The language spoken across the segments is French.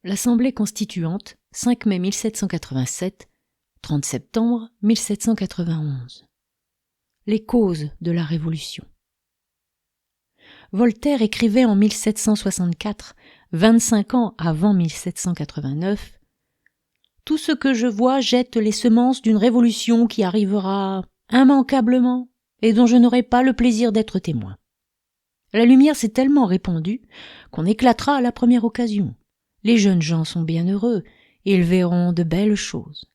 L'Assemblée constituante, 5 mai 1787, 30 septembre 1791. Les causes de la Révolution. Voltaire écrivait en 1764, 25 ans avant 1789, « Tout ce que je vois jette les semences d'une révolution qui arrivera immanquablement et dont je n'aurai pas le plaisir d'être témoin. La lumière s'est tellement répandue qu'on éclatera à la première occasion. Les jeunes gens sont bien heureux, ils verront de belles choses. »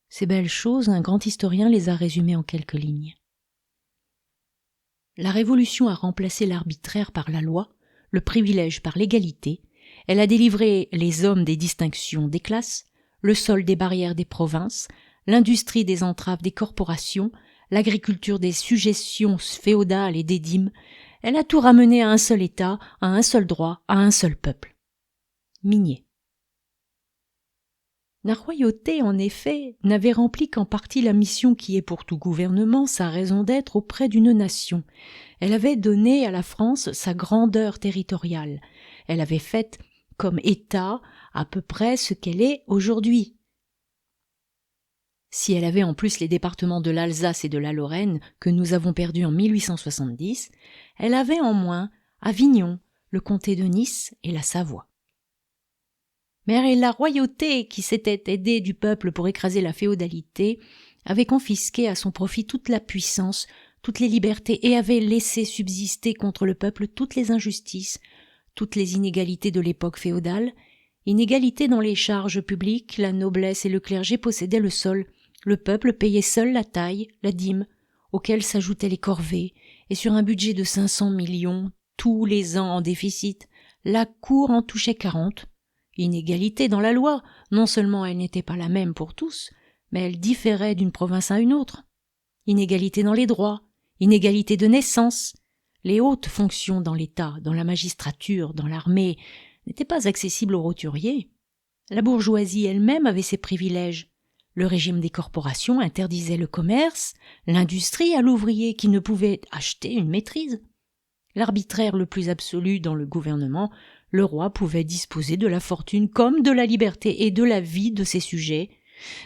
Ces belles choses, un grand historien les a résumées en quelques lignes. La Révolution a remplacé l'arbitraire par la loi, le privilège par l'égalité, elle a délivré les hommes des distinctions des classes, le sol des barrières des provinces, l'industrie des entraves des corporations, l'agriculture des sujétions féodales et des dîmes, elle a tout ramené à un seul État, à un seul droit, à un seul peuple. Mignet. La royauté, en effet, n'avait rempli qu'en partie la mission qui est pour tout gouvernement sa raison d'être auprès d'une nation. Elle avait donné à la France sa grandeur territoriale. Elle avait fait, comme État, à peu près ce qu'elle est aujourd'hui. Si elle avait en plus les départements de l'Alsace et de la Lorraine que nous avons perdus en 1870, elle avait en moins Avignon, le comté de Nice et la Savoie. Mais la royauté, qui s'était aidée du peuple pour écraser la féodalité, avait confisqué à son profit toute la puissance, toutes les libertés et avait laissé subsister contre le peuple toutes les injustices, toutes les inégalités de l'époque féodale, inégalités dans les charges publiques, la noblesse et le clergé possédaient le sol, le peuple payait seul la taille, la dîme, auxquelles s'ajoutaient les corvées, et sur un budget de 500 millions, tous les ans en déficit, la cour en touchait 40. Inégalité dans la loi, non seulement elle n'était pas la même pour tous, mais elle différait d'une province à une autre. Inégalité dans les droits, inégalité de naissance. Les hautes fonctions dans l'État, dans la magistrature, dans l'armée, n'étaient pas accessibles aux roturiers. La bourgeoisie elle-même avait ses privilèges. Le régime des corporations interdisait le commerce, l'industrie à l'ouvrier qui ne pouvait acheter une maîtrise. L'arbitraire le plus absolu dans le gouvernement, le roi pouvait disposer de la fortune comme de la liberté et de la vie de ses sujets.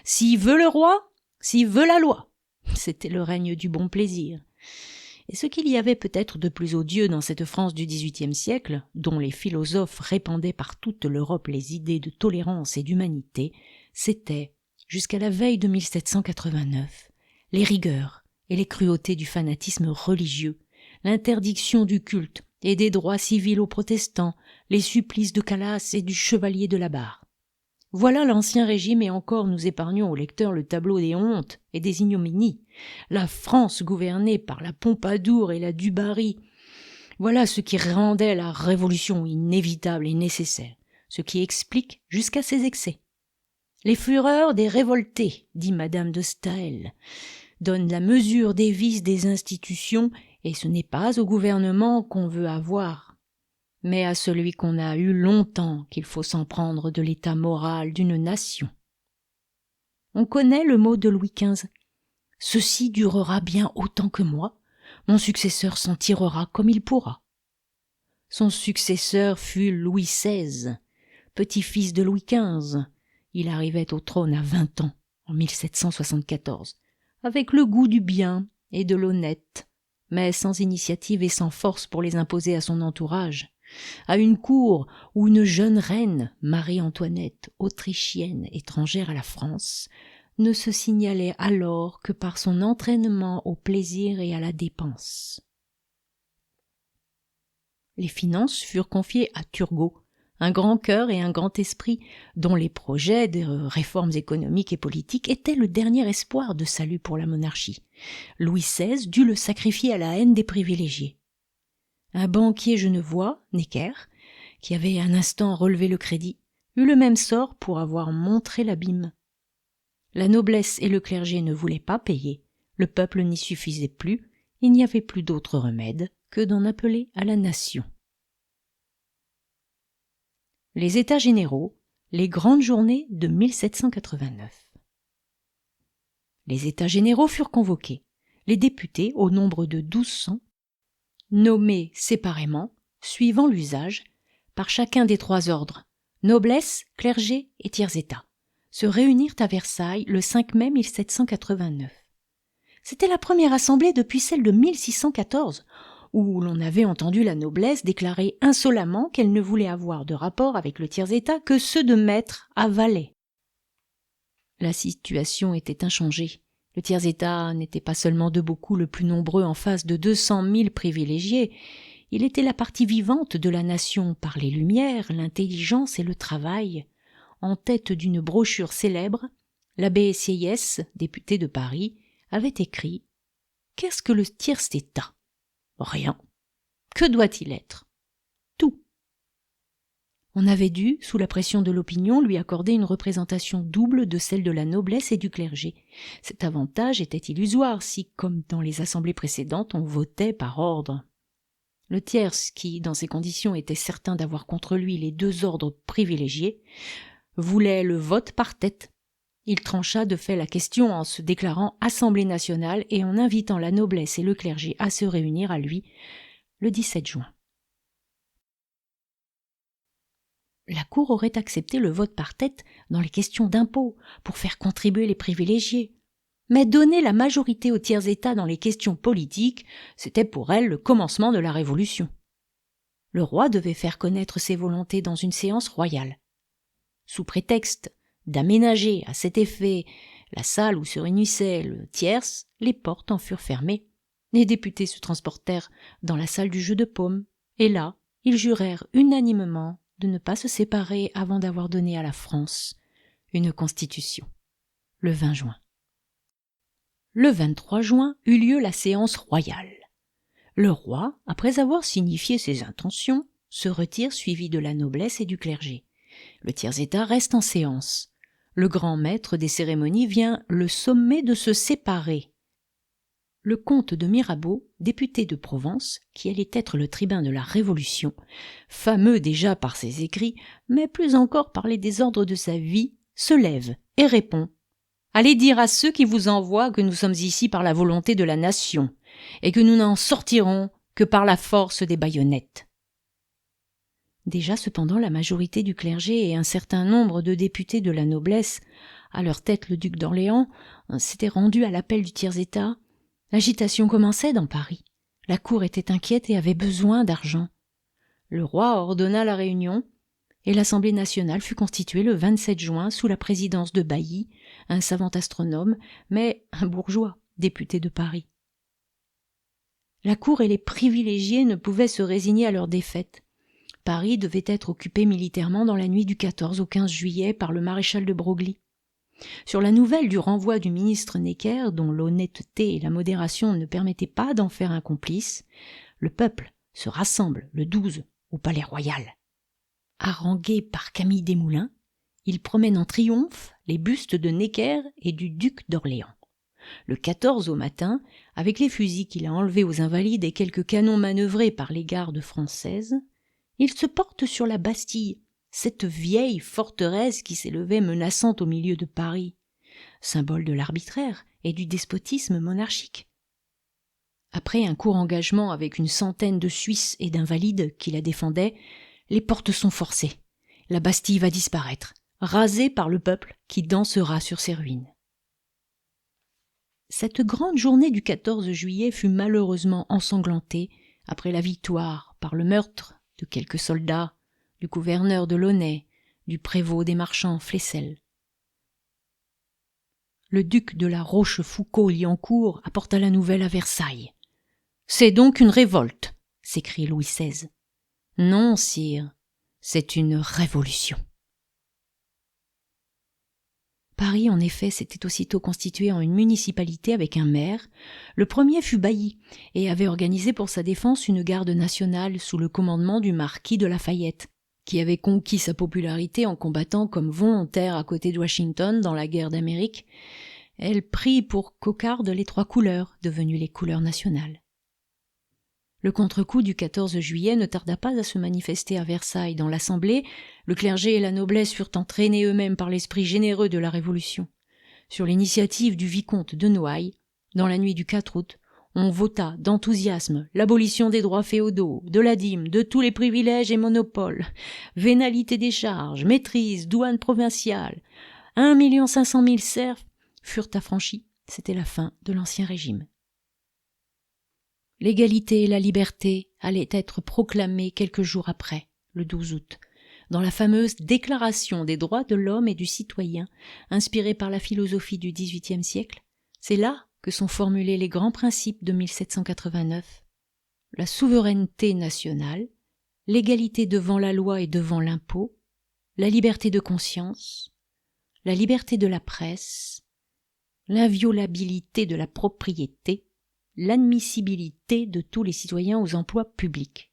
S'il veut le roi, s'il veut la loi. C'était le règne du bon plaisir. Et ce qu'il y avait peut-être de plus odieux dans cette France du XVIIIe siècle, dont les philosophes répandaient par toute l'Europe les idées de tolérance et d'humanité, c'était, jusqu'à la veille de 1789, les rigueurs et les cruautés du fanatisme religieux, l'interdiction du culte et des droits civils aux protestants, les supplices de Calas et du chevalier de la Barre. Voilà l'Ancien Régime et encore nous épargnons au lecteur le tableau des hontes et des ignominies. La France gouvernée par la Pompadour et la Dubarry. Voilà ce qui rendait la Révolution inévitable et nécessaire, ce qui explique jusqu'à ses excès. Les fureurs des révoltés, dit Madame de Staël, donnent la mesure des vices des institutions et ce n'est pas au gouvernement qu'on veut avoir, mais à celui qu'on a eu longtemps qu'il faut s'en prendre de l'état moral d'une nation. On connaît le mot de Louis XV. « Ceci durera bien autant que moi, mon successeur s'en tirera comme il pourra. » Son successeur fut Louis XVI, petit-fils de Louis XV. Il arrivait au trône à 20 ans, en 1774, avec le goût du bien et de l'honnête, mais sans initiative et sans force pour les imposer à son entourage, à une cour où une jeune reine, Marie-Antoinette, autrichienne, étrangère à la France, ne se signalait alors que par son entraînement au plaisir et à la dépense. Les finances furent confiées à Turgot, un grand cœur et un grand esprit, dont les projets de réformes économiques et politiques étaient le dernier espoir de salut pour la monarchie. Louis XVI dut le sacrifier à la haine des privilégiés. Un banquier genevois, Necker, qui avait un instant relevé le crédit, eut le même sort pour avoir montré l'abîme. La noblesse et le clergé ne voulaient pas payer, le peuple n'y suffisait plus, il n'y avait plus d'autre remède que d'en appeler à la nation. Les États généraux, les grandes journées de 1789. Les États généraux furent convoqués. Les députés, au nombre de 1200, nommés séparément, suivant l'usage, par chacun des 3 ordres, noblesse, clergé et tiers état, se réunirent à Versailles le 5 mai 1789. C'était la première assemblée depuis celle de 1614, où l'on avait entendu la noblesse déclarer insolemment qu'elle ne voulait avoir de rapport avec le tiers-état que ceux de maître à valet. La situation était inchangée. Le tiers-état n'était pas seulement de beaucoup le plus nombreux en face de 200 000 privilégiés, il était la partie vivante de la nation par les lumières, l'intelligence et le travail. En tête d'une brochure célèbre, l'abbé Sieyès, député de Paris, avait écrit « Qu'est-ce que le tiers-état ? Rien. Que doit-il être ? Tout. » On avait dû, sous la pression de l'opinion, lui accorder une représentation double de celle de la noblesse et du clergé. Cet avantage était illusoire si, comme dans les assemblées précédentes, on votait par ordre. Le tiers, qui, dans ces conditions, était certain d'avoir contre lui les 2 ordres privilégiés, voulait le vote par tête. Il trancha de fait la question en se déclarant Assemblée nationale et en invitant la noblesse et le clergé à se réunir à lui le 17 juin. La Cour aurait accepté le vote par tête dans les questions d'impôts pour faire contribuer les privilégiés. Mais donner la majorité au tiers-état dans les questions politiques, c'était pour elle le commencement de la Révolution. Le roi devait faire connaître ses volontés dans une séance royale. Sous prétexte d'aménager à cet effet la salle où se réunissait le tierce, les portes en furent fermées. Les députés se transportèrent dans la salle du jeu de paume, et là, ils jurèrent unanimement de ne pas se séparer avant d'avoir donné à la France une constitution, le 20 juin. Le 23 juin eut lieu la séance royale. Le roi, après avoir signifié ses intentions, se retire suivi de la noblesse et du clergé. Le tiers-état reste en séance. Le grand maître des cérémonies vient le sommer de se séparer. Le comte de Mirabeau, député de Provence, qui allait être le tribun de la Révolution, fameux déjà par ses écrits, mais plus encore par les désordres de sa vie, se lève et répond « Allez dire à ceux qui vous envoient que nous sommes ici par la volonté de la nation, et que nous n'en sortirons que par la force des baïonnettes. » Déjà cependant la majorité du clergé et un certain nombre de députés de la noblesse, à leur tête le duc d'Orléans, s'étaient rendus à l'appel du tiers-état. L'agitation commençait dans Paris. La cour était inquiète et avait besoin d'argent. Le roi ordonna la réunion, et l'Assemblée nationale fut constituée le 27 juin sous la présidence de Bailly, un savant astronome, mais un bourgeois, député de Paris. La cour et les privilégiés ne pouvaient se résigner à leur défaite. Paris devait être occupé militairement dans la nuit du 14 au 15 juillet par le maréchal de Broglie. Sur la nouvelle du renvoi du ministre Necker, dont l'honnêteté et la modération ne permettaient pas d'en faire un complice, le peuple se rassemble le 12 au Palais Royal. Harangué par Camille Desmoulins, il promène en triomphe les bustes de Necker et du duc d'Orléans. Le 14 au matin, avec les fusils qu'il a enlevés aux Invalides et quelques canons manœuvrés par les gardes françaises, il se porte sur la Bastille, cette vieille forteresse qui s'élevait menaçante au milieu de Paris, symbole de l'arbitraire et du despotisme monarchique. Après un court engagement avec une centaine de Suisses et d'Invalides qui la défendaient, les portes sont forcées. La Bastille va disparaître, rasée par le peuple qui dansera sur ses ruines. Cette grande journée du 14 juillet fut malheureusement ensanglantée après la victoire par le meurtre de quelques soldats, du gouverneur de Launay, du prévôt des marchands Flesselles. Le duc de la Rochefoucauld-Liancourt apporta la nouvelle à Versailles. « C'est donc une révolte !» s'écrie Louis XVI. « Non, sire, c'est une révolution. » Paris, en effet, s'était aussitôt constitué en une municipalité avec un maire. Le premier fut Bailly et avait organisé pour sa défense une garde nationale sous le commandement du marquis de Lafayette, qui avait conquis sa popularité en combattant comme volontaire à côté de Washington dans la guerre d'Amérique. Elle prit pour cocarde les 3 couleurs, devenues les couleurs nationales. Le contre-coup du 14 juillet ne tarda pas à se manifester à Versailles. Dans l'Assemblée, le clergé et la noblesse furent entraînés eux-mêmes par l'esprit généreux de la Révolution. Sur l'initiative du vicomte de Noailles, dans la nuit du 4 août, On vota d'enthousiasme l'abolition des droits féodaux, de la dîme, de tous les privilèges et monopoles, vénalité des charges, maîtrise, douane provinciale. 1 500 000 serfs furent affranchis. C'était la fin de l'Ancien Régime. L'égalité et la liberté allaient être proclamées quelques jours après, le 12 août, dans la fameuse Déclaration des droits de l'homme et du citoyen, inspirée par la philosophie du XVIIIe siècle. C'est là que sont formulés les grands principes de 1789. La souveraineté nationale, l'égalité devant la loi et devant l'impôt, la liberté de conscience, la liberté de la presse, l'inviolabilité de la propriété, l'admissibilité de tous les citoyens aux emplois publics.